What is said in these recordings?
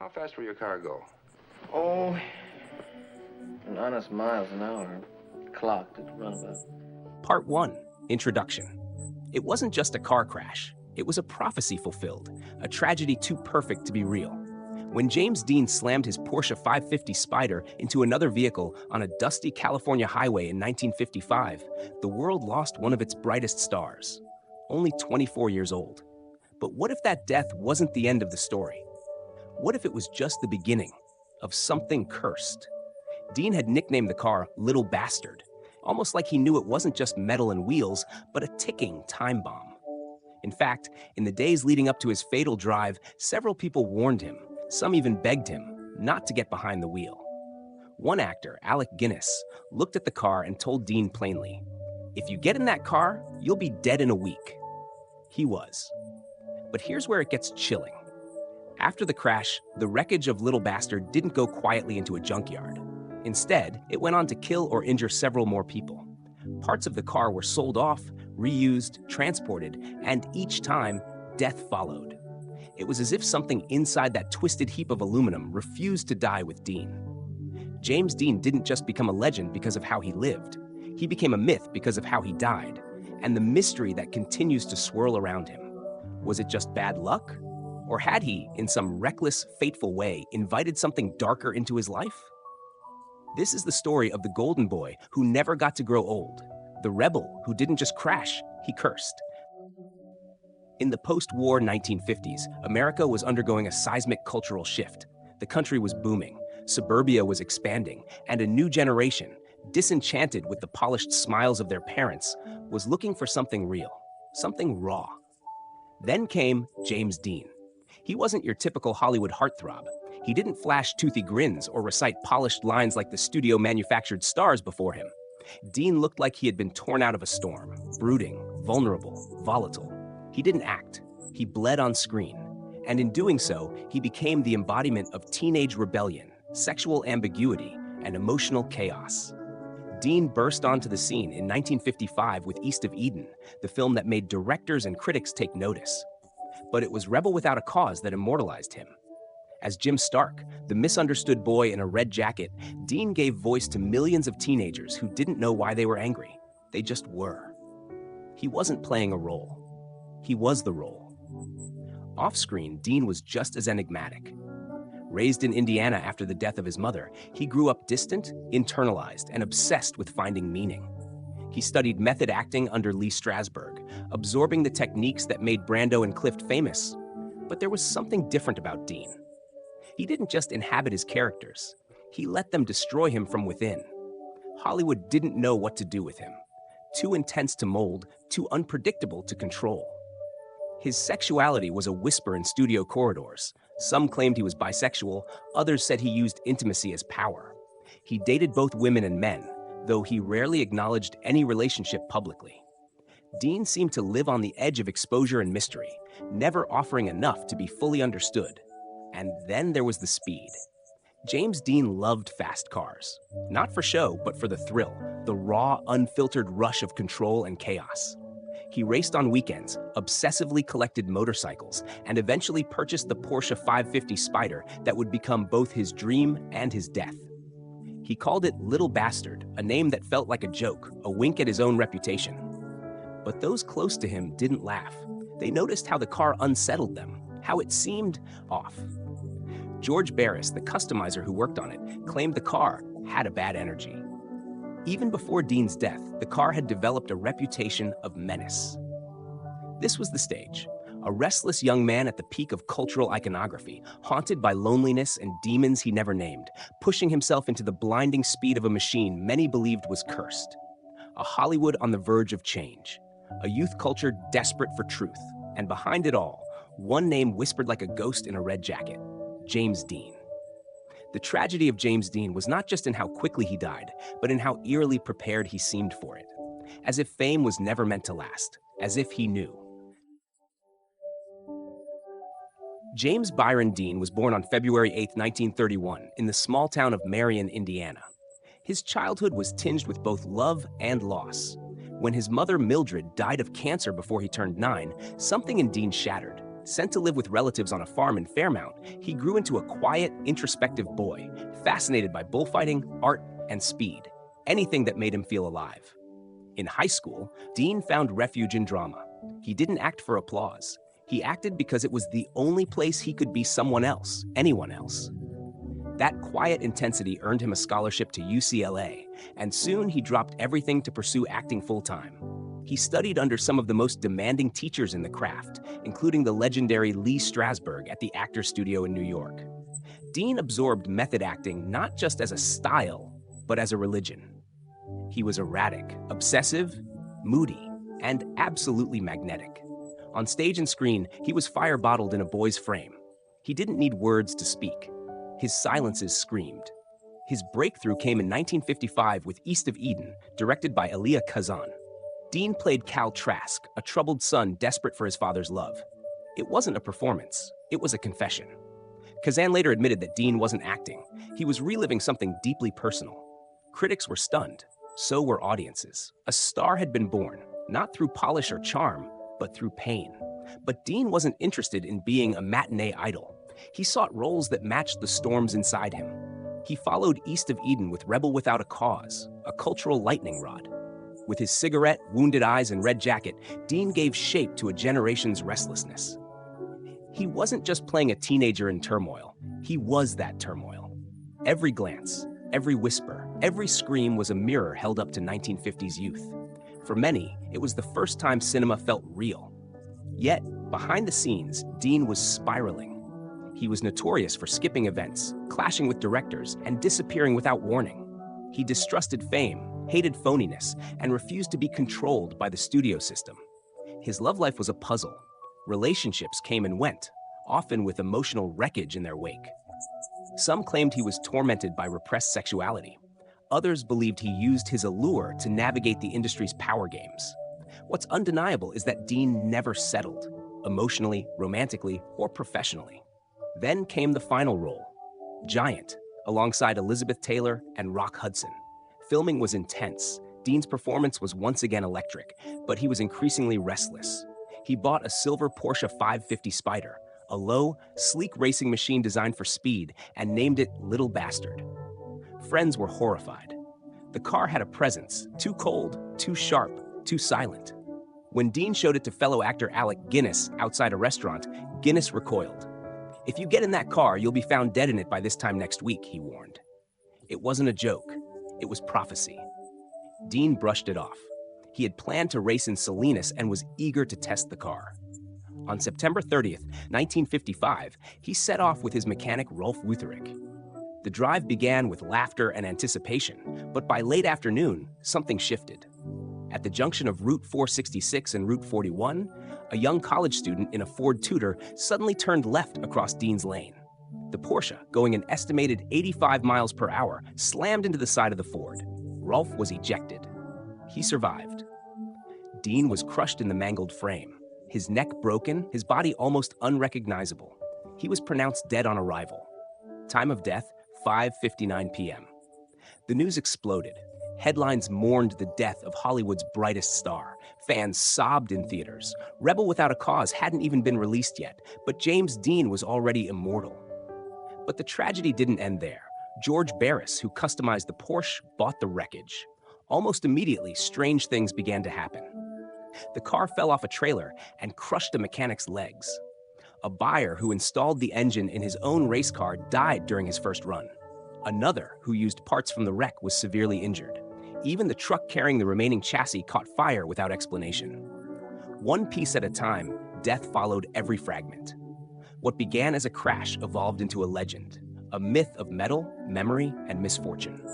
How fast will your car go? Oh, an honest miles an hour. Clocked at runabout. Part 1, Introduction. It wasn't just a car crash. It was a prophecy fulfilled, a tragedy too perfect to be real. When James Dean slammed his Porsche 550 Spyder into another vehicle on a dusty California highway in 1955, the world lost one of its brightest stars. Only 24 years old. But what if that death wasn't the end of the story? What if it was just the beginning of something cursed? Dean had nicknamed the car Little Bastard, almost like he knew it wasn't just metal and wheels, but a ticking time bomb. In fact, in the days leading up to his fatal drive, several people warned him, some even begged him, not to get behind the wheel. One actor, Alec Guinness, looked at the car and told Dean plainly, "If you get in that car, you'll be dead in a week." He was. But here's where it gets chilling. After the crash, the wreckage of Little Bastard didn't go quietly into a junkyard. Instead, it went on to kill or injure several more people. Parts of the car were sold off, reused, transported, and each time, death followed. It was as if something inside that twisted heap of aluminum refused to die with Dean. James Dean didn't just become a legend because of how he lived. He became a myth because of how he died, and the mystery that continues to swirl around him. Was it just bad luck? Or had he, in some reckless, fateful way, invited something darker into his life? This is the story of the golden boy who never got to grow old, the rebel who didn't just crash, he cursed. In the post-war 1950s, America was undergoing a seismic cultural shift. The country was booming, suburbia was expanding, and a new generation, disenchanted with the polished smiles of their parents, was looking for something real, something raw. Then came James Dean. He wasn't your typical Hollywood heartthrob. He didn't flash toothy grins or recite polished lines like the studio-manufactured stars before him. Dean looked like he had been torn out of a storm, brooding, vulnerable, volatile. He didn't act. He bled on screen. And in doing so, he became the embodiment of teenage rebellion, sexual ambiguity, and emotional chaos. Dean burst onto the scene in 1955 with East of Eden, the film that made directors and critics take notice. But it was Rebel Without a Cause that immortalized him. As Jim Stark, the misunderstood boy in a red jacket, Dean gave voice to millions of teenagers who didn't know why they were angry. They just were. He wasn't playing a role. He was the role. Off-screen, Dean was just as enigmatic. Raised in Indiana after the death of his mother, he grew up distant, internalized, and obsessed with finding meaning. He studied method acting under Lee Strasberg, absorbing the techniques that made Brando and Clift famous. But there was something different about Dean. He didn't just inhabit his characters. He let them destroy him from within. Hollywood didn't know what to do with him. Too intense to mold, too unpredictable to control. His sexuality was a whisper in studio corridors. Some claimed he was bisexual, others said he used intimacy as power. He dated both women and men, though he rarely acknowledged any relationship publicly. Dean seemed to live on the edge of exposure and mystery, never offering enough to be fully understood. And then there was the speed. James Dean loved fast cars. Not for show, but for the thrill, the raw, unfiltered rush of control and chaos. He raced on weekends, obsessively collected motorcycles, and eventually purchased the Porsche 550 Spyder that would become both his dream and his death. He called it Little Bastard, a name that felt like a joke, a wink at his own reputation. But those close to him didn't laugh. They noticed how the car unsettled them, how it seemed off. George Barris, the customizer who worked on it, claimed the car had a bad energy. Even before Dean's death, the car had developed a reputation of menace. This was the stage, a restless young man at the peak of cultural iconography, haunted by loneliness and demons he never named, pushing himself into the blinding speed of a machine many believed was cursed. A Hollywood on the verge of change, a youth culture desperate for truth, and behind it all, one name whispered like a ghost in a red jacket: James Dean. The tragedy of James Dean was not just in how quickly he died, but in how eerily prepared he seemed for it. As if fame was never meant to last, as if he knew. James Byron Dean was born on February 8, 1931, in the small town of Marion, Indiana. His childhood was tinged with both love and loss. When his mother, Mildred, died of cancer before he turned 9, something in Dean shattered. Sent to live with relatives on a farm in Fairmount, he grew into a quiet, introspective boy, fascinated by bullfighting, art, and speed, anything that made him feel alive. In high school, Dean found refuge in drama. He didn't act for applause. He acted because it was the only place he could be someone else, anyone else. That quiet intensity earned him a scholarship to UCLA, and soon he dropped everything to pursue acting full-time. He studied under some of the most demanding teachers in the craft, including the legendary Lee Strasberg at the Actors Studio in New York. Dean absorbed method acting not just as a style, but as a religion. He was erratic, obsessive, moody, and absolutely magnetic. On stage and screen, he was fire-bottled in a boy's frame. He didn't need words to speak. His silences screamed. His breakthrough came in 1955 with East of Eden, directed by Elia Kazan. Dean played Cal Trask, a troubled son desperate for his father's love. It wasn't a performance, it was a confession. Kazan later admitted that Dean wasn't acting. He was reliving something deeply personal. Critics were stunned. So were audiences. A star had been born, not through polish or charm, but through pain. But Dean wasn't interested in being a matinee idol. He sought roles that matched the storms inside him. He followed East of Eden with Rebel Without a Cause, a cultural lightning rod. With his cigarette, wounded eyes, and red jacket, Dean gave shape to a generation's restlessness. He wasn't just playing a teenager in turmoil. He was that turmoil. Every glance, every whisper, every scream was a mirror held up to 1950s youth. For many, it was the first time cinema felt real. Yet, behind the scenes, Dean was spiraling. He was notorious for skipping events, clashing with directors, and disappearing without warning. He distrusted fame, hated phoniness, and refused to be controlled by the studio system. His love life was a puzzle. Relationships came and went, often with emotional wreckage in their wake. Some claimed he was tormented by repressed sexuality. Others believed he used his allure to navigate the industry's power games. What's undeniable is that Dean never settled, emotionally, romantically, or professionally. Then came the final role, Giant, alongside Elizabeth Taylor and Rock Hudson. Filming was intense. Dean's performance was once again electric, but he was increasingly restless. He bought a silver Porsche 550 Spyder, a low, sleek racing machine designed for speed, and named it Little Bastard. Friends were horrified. The car had a presence, too cold, too sharp, too silent. When Dean showed it to fellow actor Alec Guinness outside a restaurant, Guinness recoiled. "If you get in that car, you'll be found dead in it by this time next week," he warned. It wasn't a joke. It was prophecy. Dean brushed it off. He had planned to race in Salinas and was eager to test the car. On September 30th, 1955, he set off with his mechanic Rolf Wutherich. The drive began with laughter and anticipation, but by late afternoon, something shifted. At the junction of Route 466 and Route 41, a young college student in a Ford Tudor suddenly turned left across Dean's lane. The Porsche, going an estimated 85 miles per hour, slammed into the side of the Ford. Rolf was ejected. He survived. Dean was crushed in the mangled frame. His neck broken, his body almost unrecognizable. He was pronounced dead on arrival. Time of death, 5:59 p.m. The news exploded. Headlines mourned the death of Hollywood's brightest star. Fans sobbed in theaters. Rebel Without a Cause hadn't even been released yet, but James Dean was already immortal. But the tragedy didn't end there. George Barris, who customized the Porsche, bought the wreckage. Almost immediately, strange things began to happen. The car fell off a trailer and crushed a mechanic's legs. A buyer who installed the engine in his own race car died during his first run. Another, who used parts from the wreck, was severely injured. Even the truck carrying the remaining chassis caught fire without explanation. One piece at a time, death followed every fragment. What began as a crash evolved into a legend, a myth of metal, memory, and misfortune.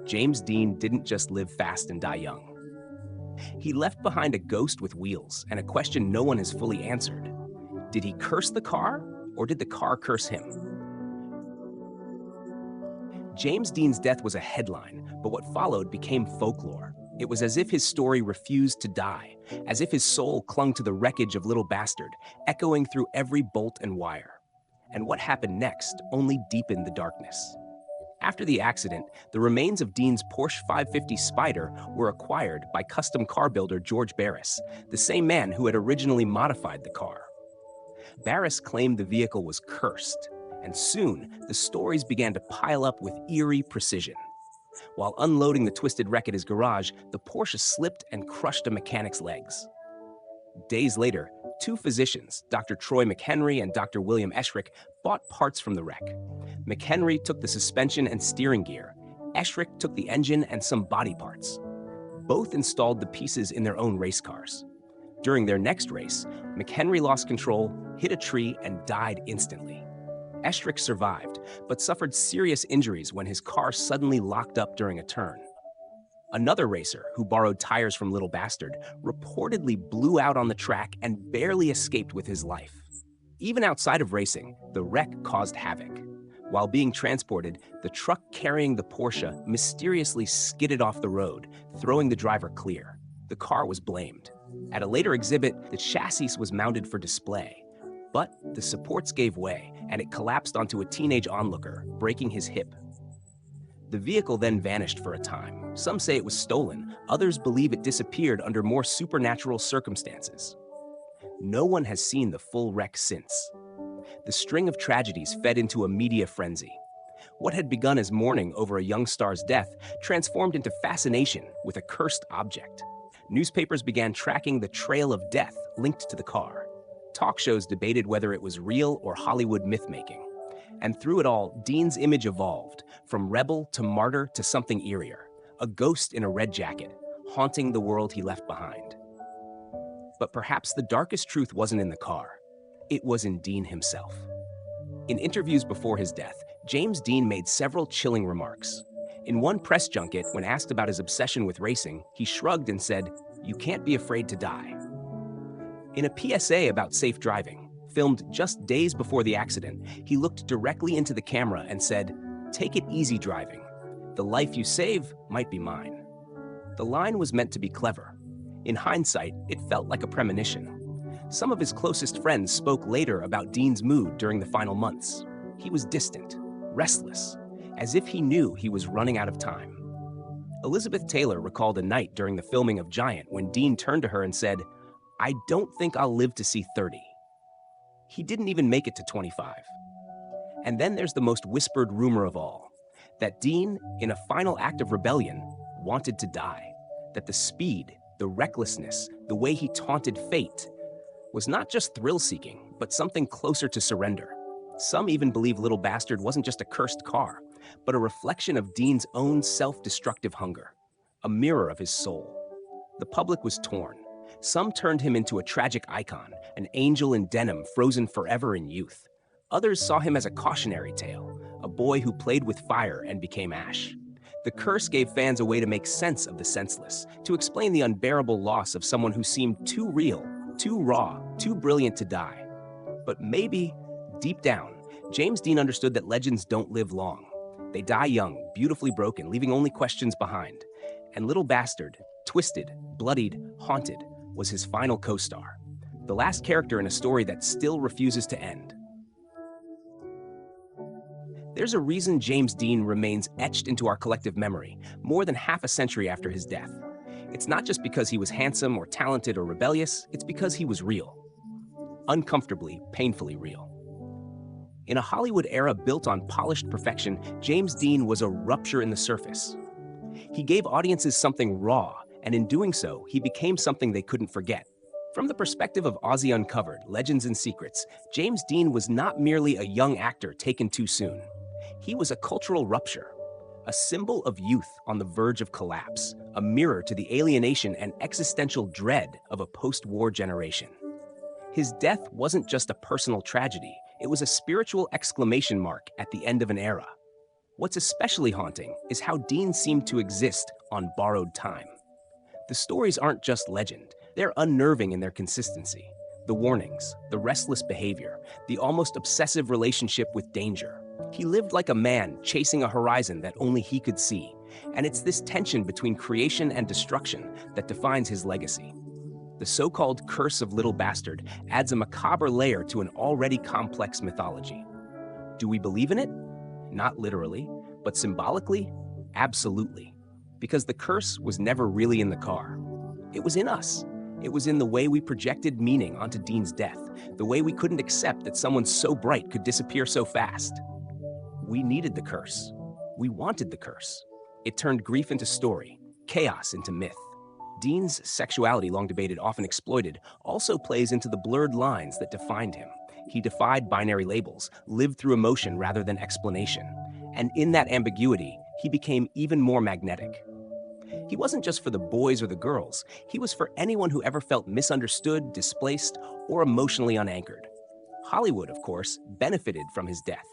James Dean didn't just live fast and die young. He left behind a ghost with wheels and a question no one has fully answered. Did he curse the car, or did the car curse him? James Dean's death was a headline, but what followed became folklore. It was as if his story refused to die, as if his soul clung to the wreckage of Little Bastard, echoing through every bolt and wire. And what happened next only deepened the darkness. After the accident, the remains of Dean's Porsche 550 Spyder were acquired by custom car builder George Barris, the same man who had originally modified the car. Barris claimed the vehicle was cursed, and soon the stories began to pile up with eerie precision. While unloading the twisted wreck at his garage, the Porsche slipped and crushed a mechanic's legs. Days later, two physicians, Dr. Troy McHenry and Dr. William Eschrick, bought parts from the wreck. McHenry took the suspension and steering gear. Eschrick took the engine and some body parts. Both installed the pieces in their own race cars. During their next race, McHenry lost control, hit a tree, and died instantly. Eschrick survived, but suffered serious injuries when his car suddenly locked up during a turn. Another racer, who borrowed tires from Little Bastard, reportedly blew out on the track and barely escaped with his life. Even outside of racing, the wreck caused havoc. While being transported, the truck carrying the Porsche mysteriously skidded off the road, throwing the driver clear. The car was blamed. At a later exhibit, the chassis was mounted for display. But the supports gave way, and it collapsed onto a teenage onlooker, breaking his hip. The vehicle then vanished for a time. Some say it was stolen, others believe it disappeared under more supernatural circumstances. No one has seen the full wreck since. The string of tragedies fed into a media frenzy. What had begun as mourning over a young star's death transformed into fascination with a cursed object. Newspapers began tracking the trail of death linked to the car. Talk shows debated whether it was real or Hollywood myth-making. And through it all, Dean's image evolved, from rebel to martyr to something eerier, a ghost in a red jacket, haunting the world he left behind. But perhaps the darkest truth wasn't in the car. It was in Dean himself. In interviews before his death, James Dean made several chilling remarks. In one press junket, when asked about his obsession with racing, he shrugged and said, "You can't be afraid to die." In a PSA about safe driving, filmed just days before the accident, he looked directly into the camera and said, "Take it easy driving. The life you save might be mine." The line was meant to be clever. In hindsight, it felt like a premonition. Some of his closest friends spoke later about Dean's mood during the final months. He was distant, restless, as if he knew he was running out of time. Elizabeth Taylor recalled a night during the filming of Giant when Dean turned to her and said, "I don't think I'll live to see 30. He didn't even make it to 25. And then there's the most whispered rumor of all, that Dean, in a final act of rebellion, wanted to die. That the speed, the recklessness, the way he taunted fate, was not just thrill-seeking, but something closer to surrender. Some even believe Little Bastard wasn't just a cursed car, but a reflection of Dean's own self-destructive hunger, a mirror of his soul. The public was torn. Some turned him into a tragic icon, an angel in denim frozen forever in youth. Others saw him as a cautionary tale, a boy who played with fire and became ash. The curse gave fans a way to make sense of the senseless, to explain the unbearable loss of someone who seemed too real, too raw, too brilliant to die. But maybe, deep down, James Dean understood that legends don't live long. They die young, beautifully broken, leaving only questions behind. And Little Bastard, twisted, bloodied, haunted, was his final co-star. The last character in a story that still refuses to end. There's a reason James Dean remains etched into our collective memory, more than half a century after his death. It's not just because he was handsome or talented or rebellious, it's because he was real. Uncomfortably, painfully real. In a Hollywood era built on polished perfection, James Dean was a rupture in the surface. He gave audiences something raw, and in doing so, he became something they couldn't forget. From the perspective of Aussie Uncovered, Legends and Secrets, James Dean was not merely a young actor taken too soon. He was a cultural rupture, a symbol of youth on the verge of collapse, a mirror to the alienation and existential dread of a post-war generation. His death wasn't just a personal tragedy, it was a spiritual exclamation mark at the end of an era. What's especially haunting is how Dean seemed to exist on borrowed time. The stories aren't just legend, they're unnerving in their consistency. The warnings, the restless behavior, the almost obsessive relationship with danger. He lived like a man chasing a horizon that only he could see, and it's this tension between creation and destruction that defines his legacy. The so-called curse of Little Bastard adds a macabre layer to an already complex mythology. Do we believe in it? Not literally, but symbolically? Absolutely. Because the curse was never really in the car. It was in us. It was in the way we projected meaning onto Dean's death, the way we couldn't accept that someone so bright could disappear so fast. We needed the curse. We wanted the curse. It turned grief into story, chaos into myth. Dean's sexuality, long debated, often exploited, also plays into the blurred lines that defined him. He defied binary labels, lived through emotion rather than explanation. And in that ambiguity, he became even more magnetic. He wasn't just for the boys or the girls. He was for anyone who ever felt misunderstood, displaced, or emotionally unanchored. Hollywood, of course, benefited from his death.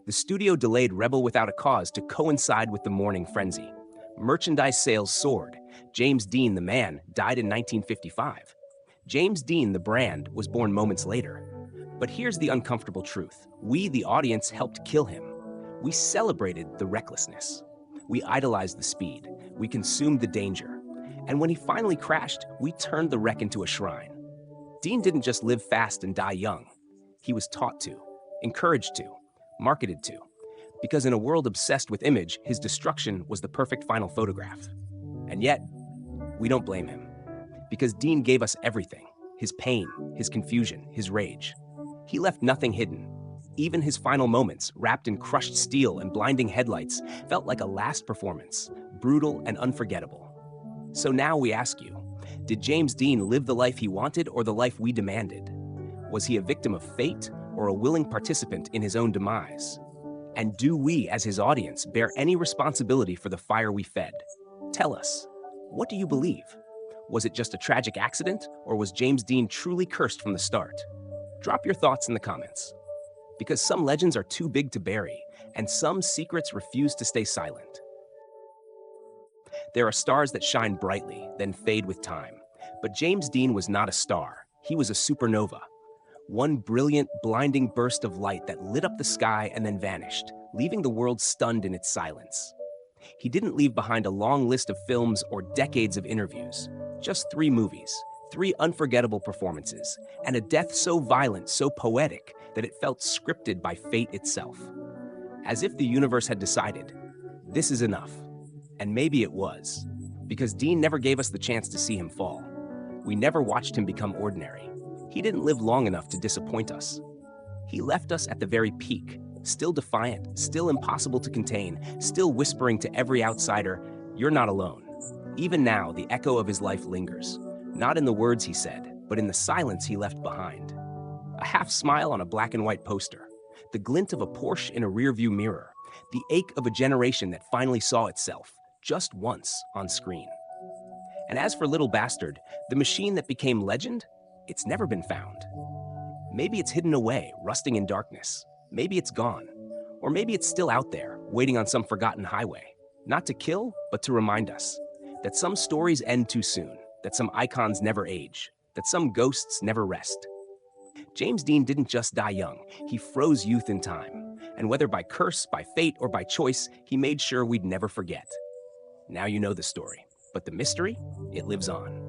The studio delayed Rebel Without a Cause to coincide with the mourning frenzy. Merchandise sales soared. James Dean, the man, died in 1955. James Dean, the brand, was born moments later. But here's the uncomfortable truth. We, the audience, helped kill him. We celebrated the recklessness. We idolized the speed. We consumed the danger. And when he finally crashed, we turned the wreck into a shrine. Dean didn't just live fast and die young. He was taught to, encouraged to, marketed to. Because in a world obsessed with image, his destruction was the perfect final photograph. And yet, we don't blame him. Because Dean gave us everything. His pain, his confusion, his rage. He left nothing hidden. Even his final moments, wrapped in crushed steel and blinding headlights, felt like a last performance, brutal and unforgettable. So now we ask you, did James Dean live the life he wanted or the life we demanded? Was he a victim of fate or a willing participant in his own demise? And do we, as his audience, bear any responsibility for the fire we fed? Tell us, what do you believe? Was it just a tragic accident, or was James Dean truly cursed from the start? Drop your thoughts in the comments. Because some legends are too big to bury, and some secrets refuse to stay silent. There are stars that shine brightly, then fade with time. But James Dean was not a star. He was a supernova. One brilliant, blinding burst of light that lit up the sky and then vanished, leaving the world stunned in its silence. He didn't leave behind a long list of films or decades of interviews. Just 3 movies, 3 unforgettable performances, and a death so violent, so poetic, that it felt scripted by fate itself. As if the universe had decided, this is enough. And maybe it was, because Dean never gave us the chance to see him fall. We never watched him become ordinary. He didn't live long enough to disappoint us. He left us at the very peak, still defiant, still impossible to contain, still whispering to every outsider, "You're not alone." Even now, the echo of his life lingers, not in the words he said, but in the silence he left behind. A half smile on a black and white poster, the glint of a Porsche in a rearview mirror, the ache of a generation that finally saw itself, just once, on screen. And as for Little Bastard, the machine that became legend, it's never been found. Maybe it's hidden away, rusting in darkness. Maybe it's gone. Or maybe it's still out there, waiting on some forgotten highway. Not to kill, but to remind us that some stories end too soon, that some icons never age, that some ghosts never rest. James Dean didn't just die young, he froze youth in time. And whether by curse, by fate, or by choice, he made sure we'd never forget. Now you know the story, but the mystery, it lives on.